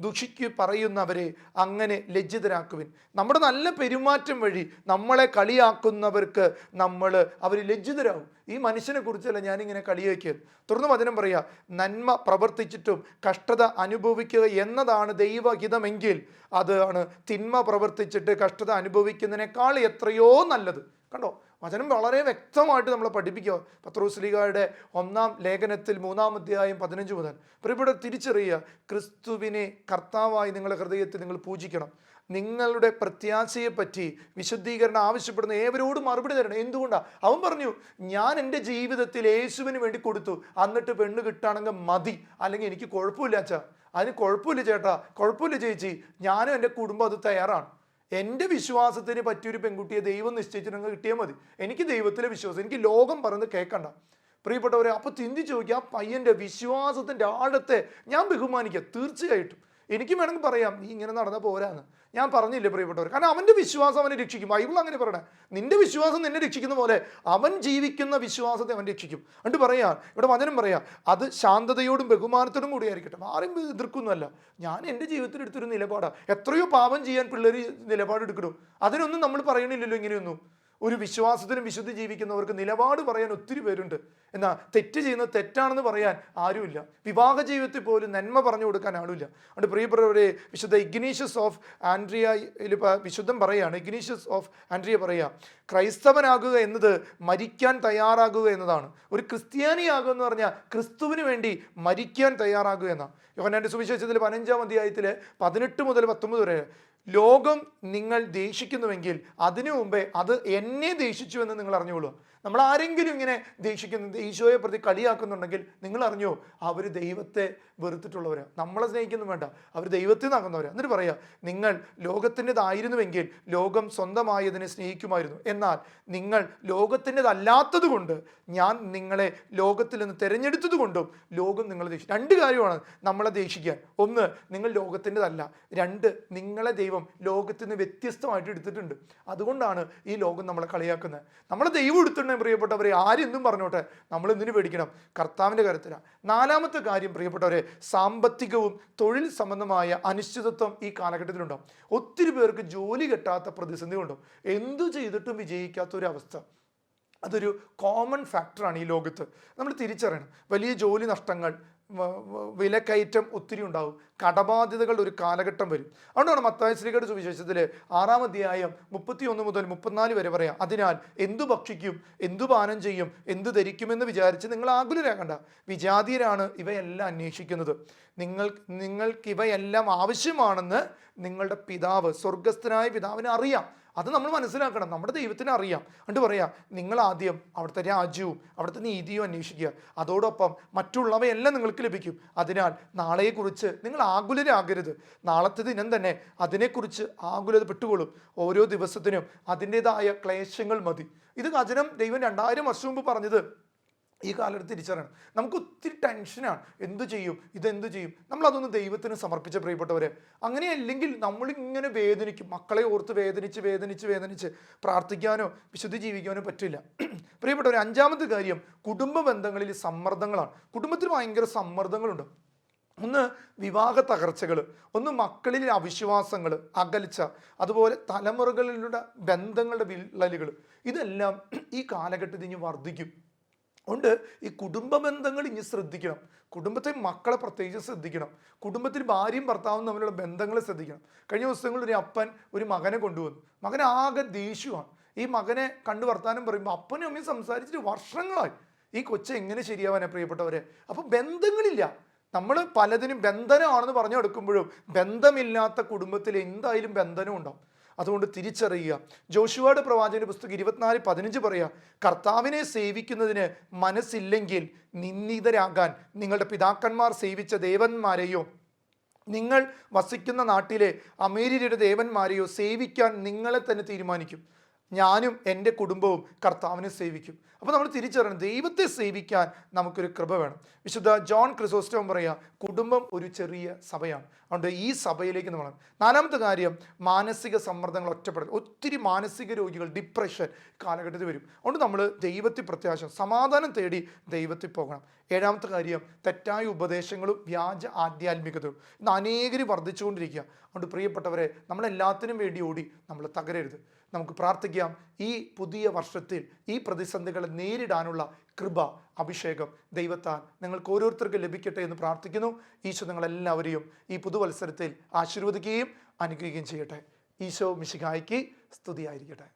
ദുഷിക്കു പറയുന്നവരെ അങ്ങനെ ലജ്ജിതരാക്കുവിൻ. നമ്മുടെ നല്ല പെരുമാറ്റം വഴി നമ്മളെ കളിയാക്കുന്നവർക്ക് അവർ ലജ്ജിതരാകും. ഈ മനുഷ്യനെ കുറിച്ചല്ല ഞാനിങ്ങനെ കളിയാക്കിയത്. തുടർന്ന് വചനം പറയുക, നന്മ പ്രവർത്തിച്ചിട്ടും കഷ്ടത അനുഭവിക്കുക എന്നതാണ് ദൈവഹിതമെങ്കിൽ അതാണ് തിന്മ പ്രവർത്തിച്ചിട്ട് കഷ്ടത അനുഭവിക്കുന്നതിനേക്കാൾ എത്രയോ നല്ലത്. കണ്ടോ, വചനം വളരെ വ്യക്തമായിട്ട് നമ്മളെ പഠിപ്പിക്കുക. പത്രോസ്ലീഗയുടെ 1-ാം ലേഖനത്തിൽ 3-ാം അധ്യായം 15 മുതൽ. ഇവിടെ തിരിച്ചറിയുക, ക്രിസ്തുവിനെ കർത്താവായി നിങ്ങളുടെ ഹൃദയത്തിൽ നിങ്ങൾ പൂജിക്കണം. നിങ്ങളുടെ പ്രത്യാശയെപ്പറ്റി വിശദീകരണം ആവശ്യപ്പെടുന്ന ഏവരോടും മറുപടി തരണം. എന്തുകൊണ്ടാണ്? അവൻ പറഞ്ഞു, ഞാൻ എൻ്റെ ജീവിതത്തിൽ യേശുവിന് വേണ്ടി കൊടുത്തു, എന്നിട്ട് പെണ്ണ് കിട്ടുകയാണെങ്കിൽ മതി, അല്ലെങ്കിൽ എനിക്ക് കുഴപ്പമില്ല അച്ഛാ, അതിന് കുഴപ്പമില്ല ചേട്ടാ, കുഴപ്പമില്ല ചേച്ചി, ഞാനും എൻ്റെ കുടുംബം അത് തയ്യാറാണ്. എൻ്റെ വിശ്വാസത്തിന് പറ്റിയൊരു പെൺകുട്ടിയെ ദൈവം നിശ്ചയിച്ചിട്ടുണ്ടെങ്കിൽ കിട്ടിയാൽ മതി. എനിക്ക് ദൈവത്തിലെ വിശ്വാസം, എനിക്ക് ലോകം പറയുന്നത് കേൾക്കണ്ട. പ്രിയപ്പെട്ടവരെ, അപ്പോൾ ചിന്തിച്ച് നോക്കി, ആ പയ്യൻ്റെ വിശ്വാസത്തിൻ്റെ ആഴത്തെ ഞാൻ ബഹുമാനിക്കുക. തീർച്ചയായിട്ടും എനിക്ക് വേണമെങ്കിൽ പറയാം, നീ ഇങ്ങനെ നടന്ന പോരാന്ന്. ഞാൻ പറഞ്ഞില്ലേ പ്രിയപ്പെട്ടവർ, കാരണം അവൻ്റെ വിശ്വാസം അവനെ രക്ഷിക്കും. ബൈബിൾ അങ്ങനെ പറയണേ, നിന്റെ വിശ്വാസം നിന്നെ രക്ഷിക്കുന്ന പോലെ അവൻ ജീവിക്കുന്ന വിശ്വാസത്തെ അവൻ രക്ഷിക്കും. എന്നിട്ട് പറയാം, ഇവിടെ വചനം പറയാം, അത് ശാന്തതയോടും ബഹുമാനത്തോടും കൂടി ആയിരിക്കട്ടെ. ആരും എതിർക്കൊന്നുമല്ല. ഞാൻ എൻ്റെ ജീവിതത്തിൽ എടുത്തൊരു നിലപാടാണ്. എത്രയോ പാപം ചെയ്യാൻ പിള്ളേർ നിലപാടെടുക്കണം. അതിനൊന്നും നമ്മൾ പറയണില്ലല്ലോ. ഇങ്ങനെയൊന്നും ഒരു വിശ്വാസത്തിനും വിശുദ്ധി ജീവിക്കുന്നവർക്ക് നിലപാട് പറയാൻ ഒത്തിരി പേരുണ്ട്. എന്നാൽ തെറ്റ് ചെയ്യുന്നത് തെറ്റാണെന്ന് പറയാൻ ആരുമില്ല. വിവാഹ ജീവിതത്തിൽ പോലും നന്മ പറഞ്ഞു കൊടുക്കാൻ ആളുമില്ല. അതുകൊണ്ട് പ്രിയപ്പെട്ടവരെ, വിശുദ്ധ ഇഗ്നീഷ്യസ് ഓഫ് ആൻഡ്രിയയിൽ വിശുദ്ധം പറയുകയാണ്. ഇഗ്നീഷ്യസ് ഓഫ് ആൻഡ്രിയ പറയുക, ക്രൈസ്തവനാകുക എന്നത് മരിക്കാൻ തയ്യാറാകുക എന്നതാണ്. ഒരു ക്രിസ്ത്യാനിയാകുക എന്ന് പറഞ്ഞാൽ ക്രിസ്തുവിന് വേണ്ടി മരിക്കാൻ തയ്യാറാകുക എന്നാണ്. യോഹന്നാന്റെ സുവിശേഷത്തിൽ 15-ാം അധ്യായത്തിൽ 18 മുതൽ 19 വരെ ലോകം നിങ്ങൾ ദേഷിക്കുന്നുവെങ്കിൽ അതിനു മുമ്പേ അത് എന്നെ ദേഷിച്ചു എന്ന് നിങ്ങൾ അറിഞ്ഞോളൂ. നമ്മൾ ആരെങ്കിലും ഇങ്ങനെ ദേഷിക്കുന്നു, ഈശോയെ പ്രതി കളിയാക്കുന്നുണ്ടെങ്കിൽ നിങ്ങൾ അറിഞ്ഞോ, അവർ ദൈവത്തെ വെറുത്തിട്ടുള്ളവരാ. നമ്മളെ സ്നേഹിക്കുന്നു വേണ്ട, അവർ ദൈവത്തിൽ നിന്നാകുന്നവരാ. എന്നിട്ട് പറയാ, നിങ്ങൾ ലോകത്തിൻ്റെതായിരുന്നുവെങ്കിൽ ലോകം സ്വന്തമായതിനെ സ്നേഹിക്കുമായിരുന്നു. എന്നാൽ നിങ്ങൾ ലോകത്തിൻ്റെതല്ലാത്തത് കൊണ്ട് ഞാൻ നിങ്ങളെ ലോകത്തിൽ നിന്ന് തിരഞ്ഞെടുത്തത് കൊണ്ടും ലോകം നിങ്ങളെ ദേഷിക്കും. രണ്ട് കാര്യമാണ് നമ്മളെ ദേഷിക്കാൻ. ഒന്ന്, നിങ്ങൾ ലോകത്തിൻ്റെതല്ല. രണ്ട്, നിങ്ങളെ ദൈവം ലോകത്തിൽ നിന്ന് വ്യത്യസ്തമായിട്ട് എടുത്തിട്ടുണ്ട്. അതുകൊണ്ടാണ് ഈ ലോകം നമ്മളെ കളിയാക്കുന്നത്. നമ്മളെ ദൈവം എടുത്തിട്ടുണ്ട് പ്രിയപ്പെട്ടവരെ. ആരെന്തും പറഞ്ഞോട്ടെ, നമ്മൾ എന്തിനു പേടിക്കണം? കർത്താവിൻ്റെ കാര്യത്തിലാണ്. നാലാമത്തെ കാര്യം പ്രിയപ്പെട്ടവരെ, സാമ്പത്തികവും തൊഴിൽ സംബന്ധമായ അനിശ്ചിതത്വം ഈ കാലഘട്ടത്തിലുണ്ടാവും. ഒത്തിരി പേർക്ക് ജോലി കിട്ടാത്ത പ്രതിസന്ധി ഉണ്ടാവും. എന്തു ചെയ്തിട്ടും വിജയിക്കാത്ത ഒരു അവസ്ഥ, അതൊരു കോമൺ ഫാക്ടറാണ് ഈ ലോകത്ത്. നമ്മൾ തിരിച്ചറിയണം. വലിയ ജോലി നഷ്ടങ്ങൾ, വിലക്കയറ്റം ഒത്തിരി ഉണ്ടാവും, കടബാധ്യതകളുടെ ഒരു കാലഘട്ടം വരും. അതുകൊണ്ടാണ് മത്തായി ശ്ലീഹയുടെ സുവിശേഷത്തിൽ 6-ാം അധ്യായം 31 മുതൽ 34 വരെ പറയാം, അതിനാൽ എന്തു ഭക്ഷിക്കും, എന്തു പാനം ചെയ്യും, എന്തു ധരിക്കുമെന്ന് വിചാരിച്ച് നിങ്ങൾ ആകുലരാകണ്ട. വിജാതീയരാണ് ഇവയെല്ലാം അന്വേഷിക്കുന്നത്. നിങ്ങൾക്ക് ഇവയെല്ലാം ആവശ്യമാണെന്ന് നിങ്ങളുടെ പിതാവ്, സ്വർഗസ്ഥനായ പിതാവിന് അറിയാം. അത് നമ്മൾ മനസ്സിലാക്കണം. നമ്മുടെ ദൈവത്തിന് അറിയാം. എന്നിട്ട് പറയാം, നിങ്ങൾ ആദ്യം അവിടുത്തെ രാജ്യവും അവിടുത്തെ നീതിയും അന്വേഷിക്കുക, അതോടൊപ്പം മറ്റുള്ളവയെല്ലാം നിങ്ങൾക്ക് ലഭിക്കും. അതിനാൽ നാളെയെക്കുറിച്ച് നിങ്ങൾ ആകുലരാകരുത്. നാളത്തെ ദിനം തന്നെ അതിനെക്കുറിച്ച് ആകുലത പെട്ടുകൊള്ളും. ഓരോ ദിവസത്തിനും അതിൻ്റെതായ ക്ലേശങ്ങൾ മതി. ഇത് വചനം ദൈവം 2000 വർഷം മുമ്പ് പറഞ്ഞത് ഈ കാലത്ത് തിരിച്ചറിയണം. നമുക്ക് ഒത്തിരി ടെൻഷനാണ്, എന്തു ചെയ്യും, ഇതെന്തു ചെയ്യും. നമ്മളതൊന്ന് ദൈവത്തിന് സമർപ്പിച്ച പ്രിയപ്പെട്ടവരെ. അങ്ങനെയല്ലെങ്കിൽ നമ്മളിങ്ങനെ വേദനിക്കും. മക്കളെ ഓർത്ത് വേദനിച്ച് പ്രാർത്ഥിക്കാനോ വിശുദ്ധി ജീവിക്കാനോ പറ്റില്ല. പ്രിയപ്പെട്ടവരെ, 5-ാമത്തെ കാര്യം, കുടുംബ ബന്ധങ്ങളിൽ സമ്മർദ്ദങ്ങളാണ്. കുടുംബത്തിൽ ഭയങ്കര സമ്മർദ്ദങ്ങളുണ്ട്. ഒന്ന് വിവാഹ തകർച്ചകൾ, ഒന്ന് മക്കളിലെ അവിശ്വാസങ്ങൾ, അകൽച്ച, അതുപോലെ തലമുറകളിലുള്ള ബന്ധങ്ങളുടെ വിള്ളലുകൾ. ഇതെല്ലാം ഈ കാലഘട്ടത്തിൽ ഇനി വർദ്ധിക്കും. അതുകൊണ്ട് ഈ കുടുംബ ബന്ധങ്ങൾ ഇനി ശ്രദ്ധിക്കണം. കുടുംബത്തെ മക്കളെ പ്രത്യേകിച്ച് ശ്രദ്ധിക്കണം. കുടുംബത്തിൽ ഭാര്യയും ഭർത്താവും തമ്മിലുള്ള ബന്ധങ്ങളെ ശ്രദ്ധിക്കണം. കഴിഞ്ഞ ദിവസങ്ങളിൽ ഒരു അപ്പൻ ഒരു മകനെ കൊണ്ടുവന്നു. മകൻ ആകെ ദേഷ്യമാണ്. ഈ മകനെ കണ്ടു വർത്താനം പറയുമ്പോൾ അപ്പനും അമ്മയും സംസാരിച്ചിട്ട് വർഷങ്ങളായി. ഈ കൊച്ചെ എങ്ങനെ ശരിയാവാനാ പ്രിയപ്പെട്ടവരെ? അപ്പം ബന്ധങ്ങളില്ല. നമ്മൾ പലതിനും ബന്ധനമാണെന്ന് പറഞ്ഞു കൊടുക്കുമ്പോഴും ബന്ധമില്ലാത്ത കുടുംബത്തിൽ എന്തായാലും ബന്ധനം ഉണ്ടാവും. അതുകൊണ്ട് തിരിച്ചറിയുക. ജോഷുവയുടെ പ്രവാചകന്റെ പുസ്തകം 24:15 പറയുക, കർത്താവിനെ സേവിക്കുന്നതിന് മനസ്സില്ലെങ്കിൽ നിന്ദിതരാകാൻ നിങ്ങളുടെ പിതാക്കന്മാർ സേവിച്ച ദേവന്മാരെയോ നിങ്ങൾ വസിക്കുന്ന നാട്ടിലെ അമേരിയുടെ ദേവന്മാരെയോ സേവിക്കാൻ നിങ്ങളെ തന്നെ തീരുമാനിക്കും. ഞാനും എൻ്റെ കുടുംബവും കർത്താവിനെ സേവിക്കും. അപ്പോൾ നമ്മൾ തിരിച്ചറിയണം, ദൈവത്തെ സേവിക്കാൻ നമുക്കൊരു കൃപ വേണം. വിശുദ്ധ ജോൺ ക്രിസോസ്റ്റം പറയുക, കുടുംബം ഒരു ചെറിയ സഭയാണ്. അതുകൊണ്ട് ഈ സഭയിലേക്ക് നമ്മൾ. 4-ാമത്തെ കാര്യം, മാനസിക സമ്മർദ്ദങ്ങൾ, ഒറ്റപ്പെടൽ. ഒത്തിരി മാനസിക രോഗികൾ, ഡിപ്രഷൻ കാലഘട്ടത്തിൽ വരും. അതുകൊണ്ട് നമ്മൾ ദൈവത്തിൽ പ്രത്യാശ, സമാധാനം തേടി ദൈവത്തിൽ പോകണം. 7-ാമത്തെ കാര്യം, തെറ്റായ ഉപദേശങ്ങളും വ്യാജ ആധ്യാത്മികതയും. ഇന്ന് അനേകർ വർദ്ധിച്ചുകൊണ്ടിരിക്കുക. അതുകൊണ്ട് പ്രിയപ്പെട്ടവരെ, നമ്മളെല്ലാത്തിനും വേണ്ടി ഓടി നമ്മൾ തകരരുത്. നമുക്ക് പ്രാർത്ഥിക്കാം. ഈ പുതിയ വർഷത്തിൽ ഈ പ്രതിസന്ധികളെ നേരിടാനുള്ള കൃപ, അഭിഷേകം ദൈവത്താൽ നിങ്ങൾക്ക് ഓരോരുത്തർക്കും ലഭിക്കട്ടെ എന്ന് പ്രാർത്ഥിക്കുന്നു. ഈശോ നിങ്ങളെല്ലാവരെയും ഈ പുതുവത്സരത്തിൽ ആശീർവദിക്കുകയും അനുഗ്രഹിക്കുകയും ചെയ്യട്ടെ. ഈശോ മിശിഹായ്ക്ക് സ്തുതിയായിരിക്കട്ടെ.